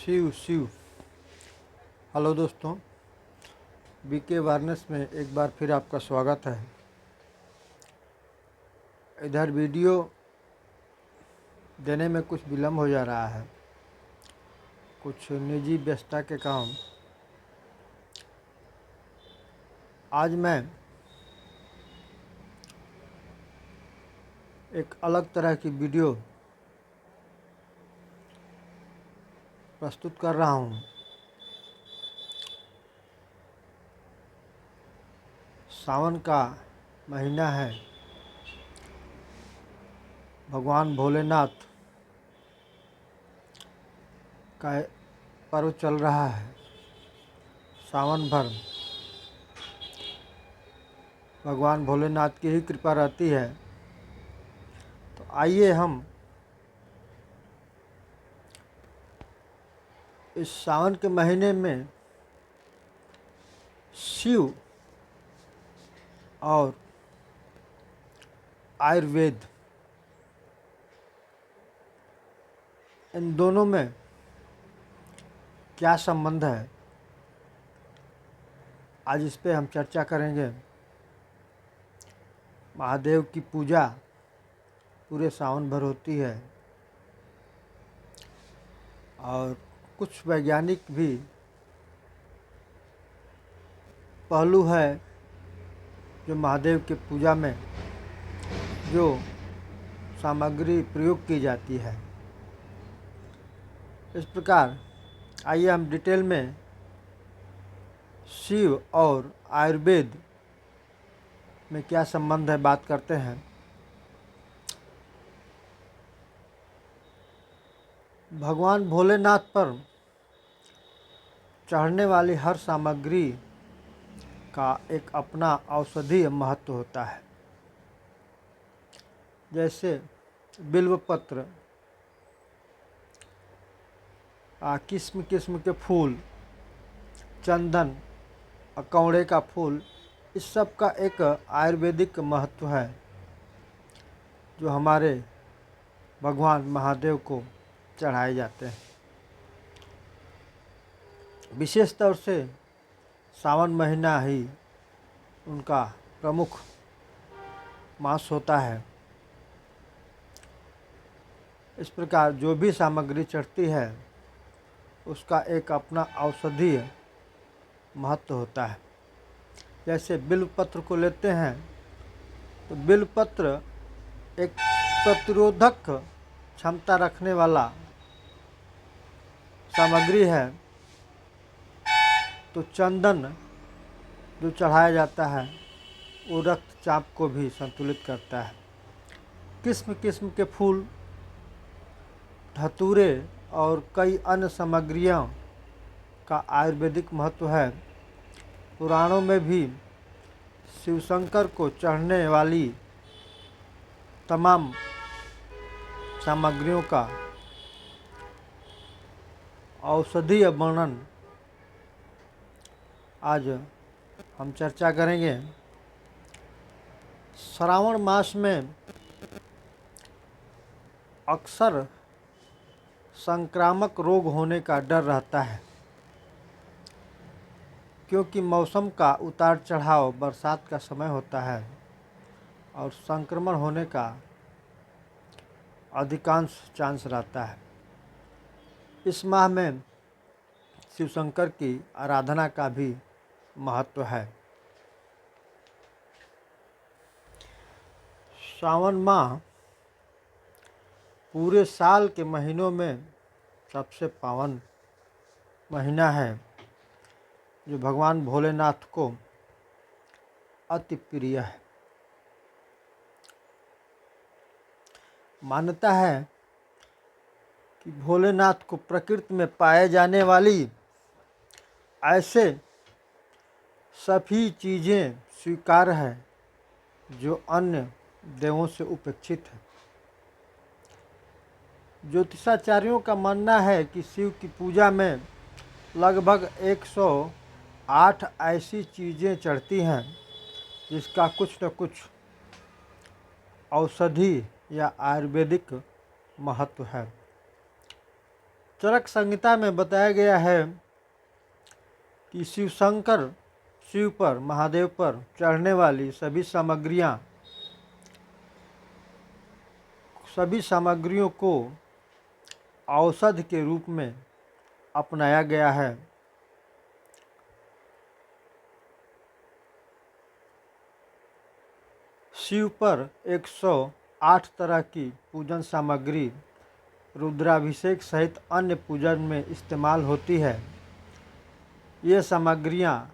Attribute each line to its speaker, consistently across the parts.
Speaker 1: Shiv Shiv. Hello दोस्तों, BK वारनेस में एक बार फिर आपका स्वागत है। इधर वीडियो देने में कुछ विलम्ब हो जा रहा है, कुछ निजी व्यस्तता के काम। आज मैं एक अलग तरह की वीडियो प्रस्तुत कर रहा हूँ। सावन का महीना है, भगवान भोलेनाथ का पर्व चल रहा है। सावन भर भगवान भोलेनाथ की ही कृपा रहती है। तो आइए हम इस सावन के महीने में शिव और आयुर्वेद, इन दोनों में क्या संबंध है, आज इस पे हम चर्चा करेंगे। महादेव की पूजा पूरे सावन भर होती है और कुछ वैज्ञानिक भी पहलू है जो महादेव के पूजा में जो सामग्री प्रयोग की जाती है। इस प्रकार आइए हम डिटेल में शिव और आयुर्वेद में क्या संबंध है बात करते हैं। भगवान भोलेनाथ पर चढ़ने वाली हर सामग्री का एक अपना औषधीय महत्व होता है। जैसे बिल्वपत्र, किस्म किस्म के फूल, चंदन, कौड़े का फूल, इस सब का एक आयुर्वेदिक महत्व है जो हमारे भगवान महादेव को चढ़ाए जाते हैं। विशेष तौर से सावन महीना ही उनका प्रमुख मास होता है। इस प्रकार जो भी सामग्री चढ़ती है उसका एक औषधीय औषधीय महत्व होता है। जैसे बिल्वपत्र को लेते हैं तो बिल्वपत्र एक प्रतिरोधक क्षमता रखने वाला सामग्री है। तो चंदन जो चढ़ाया जाता है वो रक्तचाप को भी संतुलित करता है। किस्म किस्म के फूल, धतूरे और कई अन्य सामग्रियों का आयुर्वेदिक महत्व है। पुराणों में भी शिवशंकर को चढ़ने वाली तमाम सामग्रियों का औषधीय वर्णन आज हम चर्चा करेंगे। श्रावण मास में अक्सर संक्रामक रोग होने का डर रहता है, क्योंकि मौसम का उतार चढ़ाव बरसात का समय होता है और संक्रमण होने का अधिकांश चांस रहता है। इस माह में शिवशंकर की आराधना का भी महत्व है। सावन माह पूरे साल के महीनों में सबसे पावन महीना है जो भगवान भोलेनाथ को अति प्रिय है। मान्यता है कि भोलेनाथ को प्रकृति में पाए जाने वाली ऐसे सभी चीज़ें स्वीकार्य है जो अन्य देवों से उपेक्षित है। ज्योतिषाचार्यों का मानना है कि शिव की पूजा में लगभग 108 ऐसी चीज़ें चढ़ती हैं जिसका कुछ न कुछ औषधि या आयुर्वेदिक महत्व है। चरक संहिता में बताया गया है कि शिव पर, महादेव पर चढ़ने वाली सभी सामग्रियों को औषध के रूप में अपनाया गया है। शिव पर 108 तरह की पूजन सामग्री रुद्राभिषेक सहित अन्य पूजन में इस्तेमाल होती है। ये सामग्रियाँ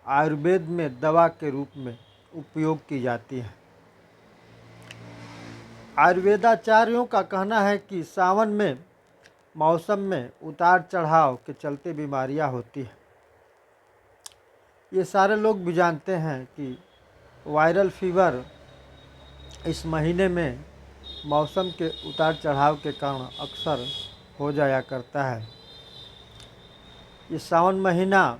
Speaker 1: आयुर्वेद में दवा के रूप में उपयोग की जाती हैं। आयुर्वेदाचार्यों का कहना है कि सावन में मौसम में उतार चढ़ाव के चलते बीमारियां होती हैं। ये सारे लोग भी जानते हैं कि वायरल फीवर इस महीने में मौसम के उतार चढ़ाव के कारण अक्सर हो जाया करता है। ये सावन महीना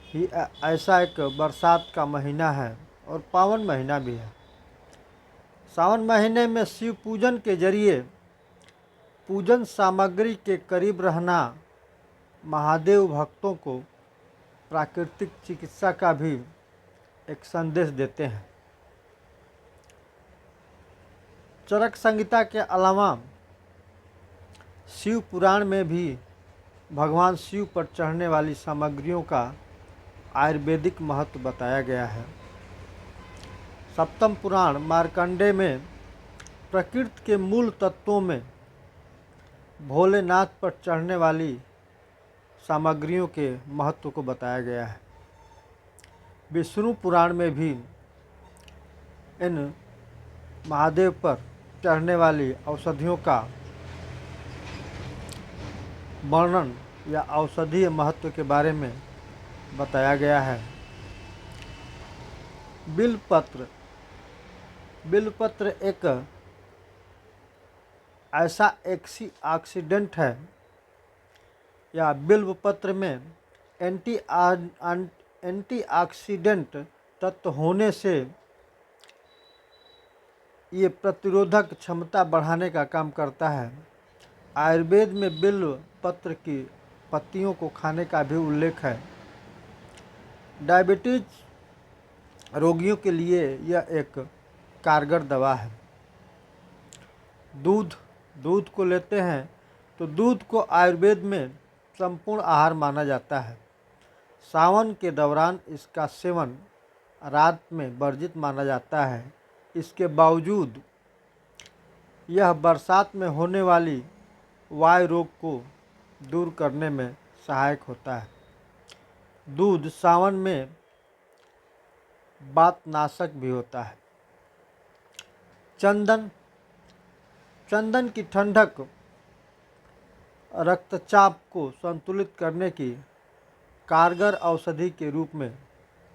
Speaker 1: ही ऐसा एक बरसात का महीना है और पावन महीना भी है। सावन महीने में शिव पूजन के जरिए पूजन सामग्री के करीब रहना महादेव भक्तों को प्राकृतिक चिकित्सा का भी एक संदेश देते हैं। चरक संहिता के अलावा शिव पुराण में भी भगवान शिव पर चढ़ने वाली सामग्रियों का आयुर्वेदिक महत्व बताया गया है। सप्तम पुराण मार्कंडेय में प्रकृति के मूल तत्वों में भोलेनाथ पर चढ़ने वाली सामग्रियों के महत्व को बताया गया है। विष्णु पुराण में भी इन महादेव पर चढ़ने वाली औषधियों का वर्णन या औषधीय महत्व के बारे में बताया गया है। बिल्वपत्र एक ऐसा ऑक्सीडेंट है या बिल्वपत्र में एंटीऑक्सीडेंट तत्व होने से ये प्रतिरोधक क्षमता बढ़ाने का काम करता है। आयुर्वेद में बिल्व पत्र की पत्तियों को खाने का भी उल्लेख है। डायबिटीज रोगियों के लिए यह एक कारगर दवा है। दूध को लेते हैं तो दूध को आयुर्वेद में संपूर्ण आहार माना जाता है। सावन के दौरान इसका सेवन रात में वर्जित माना जाता है। इसके बावजूद यह बरसात में होने वाली वायु रोग को दूर करने में सहायक होता है। दूध सावन में वातनाशक भी होता है। चंदन की ठंडक रक्तचाप को संतुलित करने की कारगर औषधि के रूप में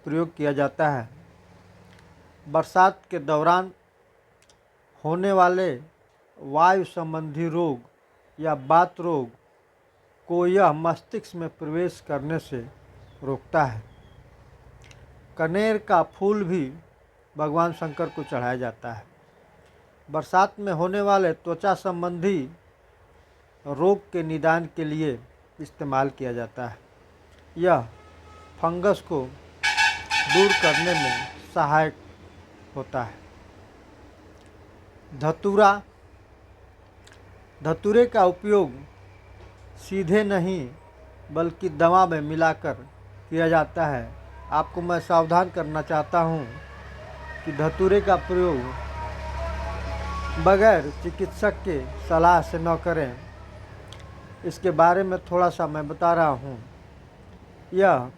Speaker 1: प्रयोग किया जाता है। बरसात के दौरान होने वाले वायु संबंधी रोग या वात रोग को यह मस्तिष्क में प्रवेश करने से रोकता है। कनेर का फूल भी भगवान शंकर को चढ़ाया जाता है। बरसात में होने वाले त्वचा संबंधी रोग के निदान के लिए इस्तेमाल किया जाता है। यह फंगस को दूर करने में सहायक होता है। धतूरे का उपयोग सीधे नहीं बल्कि दवा में मिलाकर किया जाता है। आपको मैं सावधान करना चाहता हूँ कि धतूरे का प्रयोग बगैर चिकित्सक के सलाह से न करें। इसके बारे में थोड़ा सा मैं बता रहा हूँ। यह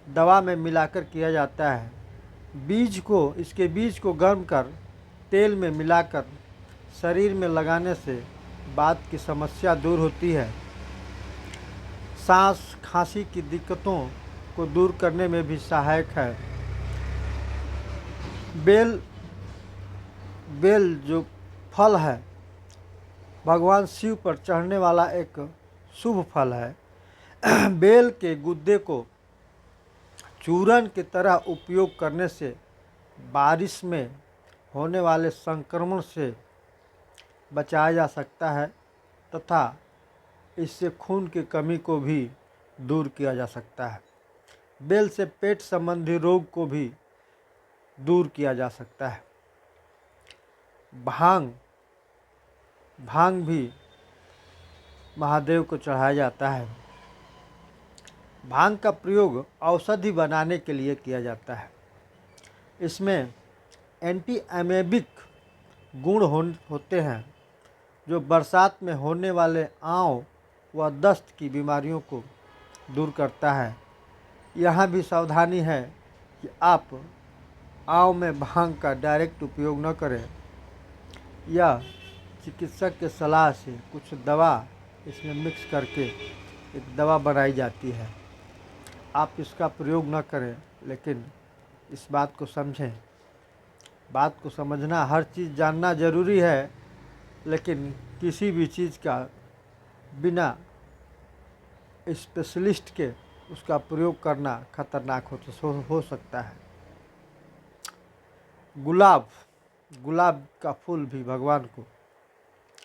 Speaker 1: दवा में मिलाकर किया जाता है। इसके बीज को गर्म कर तेल में मिलाकर शरीर में लगाने से वात की समस्या दूर होती है। सांस खांसी की दिक्कतों को दूर करने में भी सहायक है। बेल जो फल है भगवान शिव पर चढ़ने वाला एक शुभ फल है। बेल के गुद्दे को चूर्ण की तरह उपयोग करने से बारिश में होने वाले संक्रमण से बचाया जा सकता है तथा इससे खून की कमी को भी दूर किया जा सकता है। बेल से पेट संबंधी रोग को भी दूर किया जा सकता है। भांग भी महादेव को चढ़ाया जाता है। भांग का प्रयोग औषधि बनाने के लिए किया जाता है। इसमें एंटी एमेबिक गुण होते हैं जो बरसात में होने वाले आंव व दस्त की बीमारियों को दूर करता है। यहाँ भी सावधानी है कि आप आंव में भांग का डायरेक्ट उपयोग न करें। यह चिकित्सक के सलाह से कुछ दवा इसमें मिक्स करके एक दवा बनाई जाती है। आप इसका प्रयोग न करें, लेकिन इस बात को समझें। बात को समझना, हर चीज़ जानना ज़रूरी है, लेकिन किसी भी चीज़ का बिना स्पेशलिस्ट के उसका प्रयोग करना खतरनाक हो सकता है। गुलाब का फूल भी भगवान को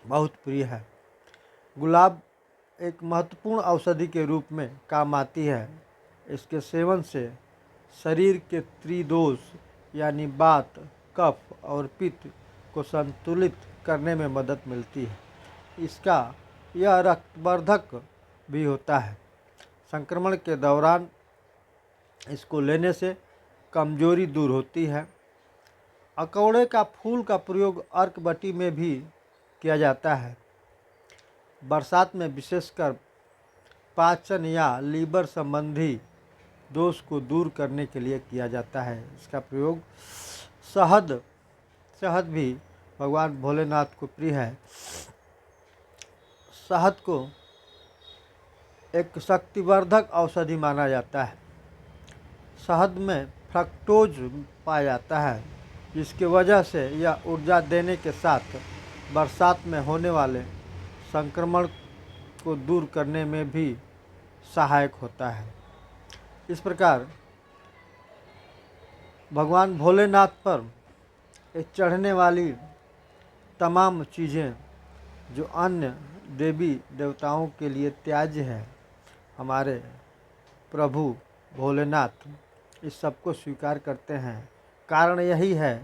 Speaker 1: बहुत प्रिय है। गुलाब एक महत्वपूर्ण औषधि के रूप में काम आती है। इसके सेवन से शरीर के त्रिदोष यानी वात, कफ और पित्त को संतुलित करने में मदद मिलती है। यह रक्तवर्धक भी होता है। संक्रमण के दौरान इसको लेने से कमजोरी दूर होती है। अकौड़े का फूल का प्रयोग अर्क बटी में भी किया जाता है। बरसात में विशेषकर पाचन या लीवर संबंधी दोष को दूर करने के लिए किया जाता है। इसका प्रयोग शहद भी भगवान भोलेनाथ को प्रिय है। शहद को एक शक्तिवर्धक औषधि माना जाता है। शहद में फ्रक्टोज पाया जाता है, जिसकी वजह से यह ऊर्जा देने के साथ बरसात में होने वाले संक्रमण को दूर करने में भी सहायक होता है। इस प्रकार भगवान भोलेनाथ पर चढ़ने वाली तमाम चीज़ें जो अन्य देवी देवताओं के लिए त्याज्य है, हमारे प्रभु भोलेनाथ इस सब को स्वीकार करते हैं। कारण यही है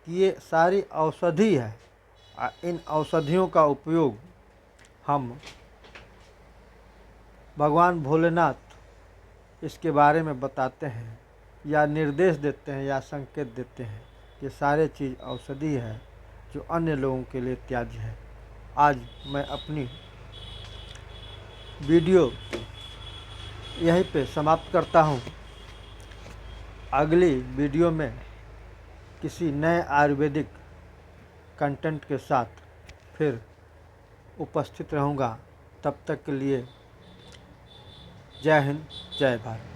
Speaker 1: कि ये सारी औषधि है। इन औषधियों का उपयोग हम भगवान भोलेनाथ इसके बारे में बताते हैं या निर्देश देते हैं या संकेत देते हैं। ये सारे चीज़ औषधि है जो अन्य लोगों के लिए त्याज्य है। आज मैं अपनी वीडियो यहीं पे समाप्त करता हूँ। अगली वीडियो में किसी नए आयुर्वेदिक कंटेंट के साथ फिर उपस्थित रहूँगा। तब तक के लिए जय हिंद, जय भारत।